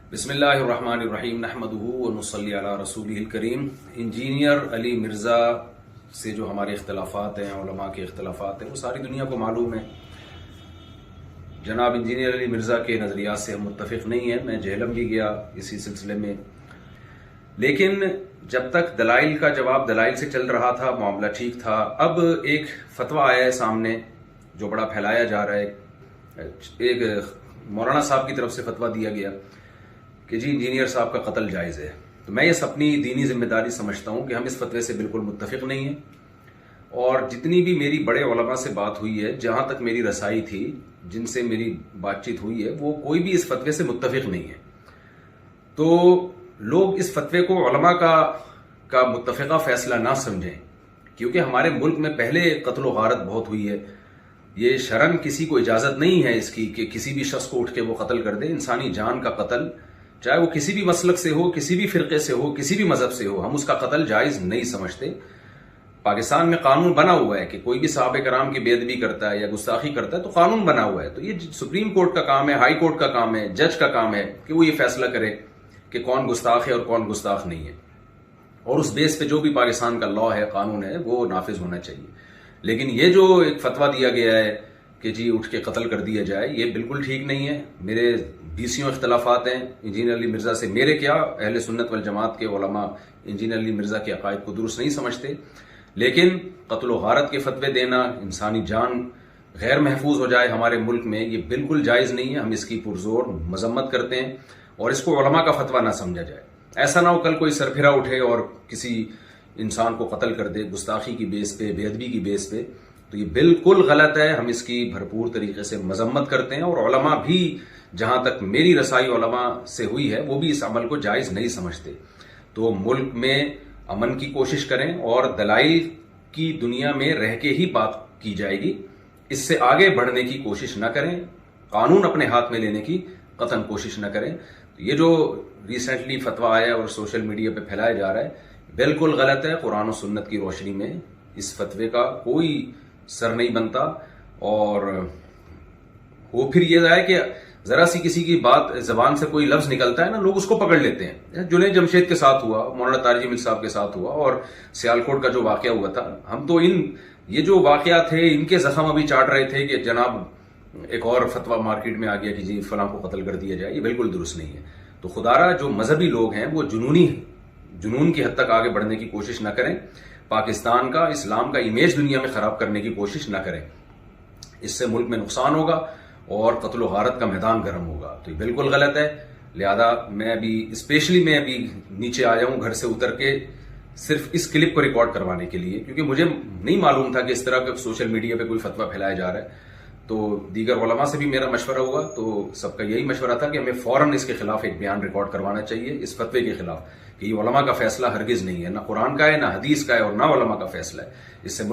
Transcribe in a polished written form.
बिस्मिल्लाहिर्रहमानिर्रहीम नहमदुहु व नुसल्ली अला रसूलिहिल करीम। इंजीनियर अली मिर्ज़ा से जो हमारे इख्तलाफात हैं, उलमा के इख्तलाफात हैं, वो सारी दुनिया को मालूम है। जनाब इंजीनियर अली मिर्ज़ा के नज़रियात से हम मुत्तफ़िक़ नहीं हैं। मैं जेहलम भी गया इसी सिलसिले में, लेकिन जब तक दलाइल का जवाब दलाइल से चल रहा था मामला ठीक था। अब एक फतवा आया है सामने जो बड़ा फैलाया जा रहा है। एक मौलाना साहब की तरफ से फतवा दिया गया कि जी इंजीनियर साहब का कत्ल जायज़ है। तो मैं इस अपनी दीनी जिम्मेदारी समझता हूं कि हम इस फतवे से बिल्कुल मुत्तफिक नहीं हैं, और जितनी भी मेरी बड़े उलमा से बात हुई है, जहां तक मेरी रसाई थी, जिनसे मेरी बातचीत हुई है, वो कोई भी इस फतवे से मुत्तफिक नहीं है। तो लोग इस फतवे को उलमा का मुत्तफिका फैसला ना समझें, क्योंकि हमारे मुल्क में पहले कत्ल गारत बहुत हुई है। ये शरन किसी को इजाजत नहीं है इसकी कि किसी भी शख्स को उठ के वो कत्ल कर दे। इंसानी जान का कत्ल, चाहे वो किसी भी मसलक से हो, किसी भी फिरके से हो, किसी भी मजहब से हो, हम उसका कत्ल जायज नहीं समझते। पाकिस्तान में कानून बना हुआ है कि कोई भी साहब कराम की बेअदबी करता है या गुस्ताखी करता है तो कानून बना हुआ है। तो ये सुप्रीम कोर्ट का काम है, हाई कोर्ट का काम है, जज का काम है कि वो ये फैसला करे कि कौन गुस्ताख है और कौन गुस्ताख नहीं है, और उस बेस पे जो भी पाकिस्तान का लॉ है, कानून है, वो नाफिज होना चाहिए। लेकिन ये जो एक फतवा दिया गया है कि जी उठ के कत्ल कर दिया जाए, ये बिल्कुल ठीक नहीं है। मेरे 20 इख्तलाफात हैं इंजीनियर अली मिर्ज़ा से। मेरे क्या, अहले सुन्नत वल जमात के उलमा इंजीनियर अली मिर्ज़ा के अकायद को दुरुस्त नहीं समझते, लेकिन कत्ल गारत के फतवे देना, इंसानी जान गैर महफूज हो जाए हमारे मुल्क में, ये बिल्कुल जायज़ नहीं है। हम इसकी पुरजोर मजम्मत करते हैं और इसको उलमा का फतवा ना समझा जाए। ऐसा ना हो कल कोई सरफिरा उठे और किसी इंसान को कत्ल कर दे गुस्ताखी की बेस पे, बेअदबी की बेस पे, तो ये बिल्कुल गलत है। हम इसकी भरपूर तरीके से मजम्मत करते हैं, और उलमा भी, जहां तक मेरी रसाई उलमा से हुई है, वो भी इस अमल को जायज नहीं समझते। तो मुल्क में अमन की कोशिश करें और दलाइल की दुनिया में रह के ही बात की जाएगी। इससे आगे बढ़ने की कोशिश न करें, कानून अपने हाथ में लेने की कतन कोशिश न करें। तो ये जो रिसेंटली फतवा आया और सोशल मीडिया पे फैलाया जा रहा है, बिल्कुल गलत है। कुरान और सुन्नत की रोशनी में इस फतवे का कोई सर नहीं बनता। और वो फिर ये है कि जरा सी किसी की बात जबान से कोई लफ्ज निकलता है ना, लोग उसको पकड़ लेते हैं। जुनैद जमशेद के साथ हुआ, मौलाना तारिक जमील साहब के साथ हुआ, और सियालकोट का जो वाकया हुआ था, हम तो ये जो वाकया थे, इनके जख्म अभी चाट रहे थे कि जनाब एक और फतवा मार्केट में आ गया कि जी फलां को कत्ल कर दिया जाए। ये बिल्कुल दुरुस्त नहीं है। तो खुदारा जो मजहबी लोग हैं वो जुनून की हद तक आगे बढ़ने की कोशिश न करें। पाकिस्तान का, इस्लाम का इमेज दुनिया में खराब करने की कोशिश न करें। इससे मुल्क में नुकसान होगा और कत्ल गारत का मैदान गर्म होगा। तो ये बिल्कुल गलत है। लिहाजा मैं अभी नीचे आया हूं घर से उतर के, सिर्फ इस क्लिप को रिकॉर्ड करवाने के लिए, क्योंकि मुझे नहीं मालूम था कि इस तरह का सोशल मीडिया पे कोई फतवा फैलाया जा रहा है। तो दीगर उलमा से भी मेरा मशवरा हुआ, तो सबका यही मशवरा था कि हमें फौरन इसके खिलाफ एक बयान रिकॉर्ड करवाना चाहिए, इस फतवे के खिलाफ, कि ये उलमा का फैसला हरगिज नहीं है, ना कुरान का है, ना हदीस का है, और ना उलमा का फैसला है। इससे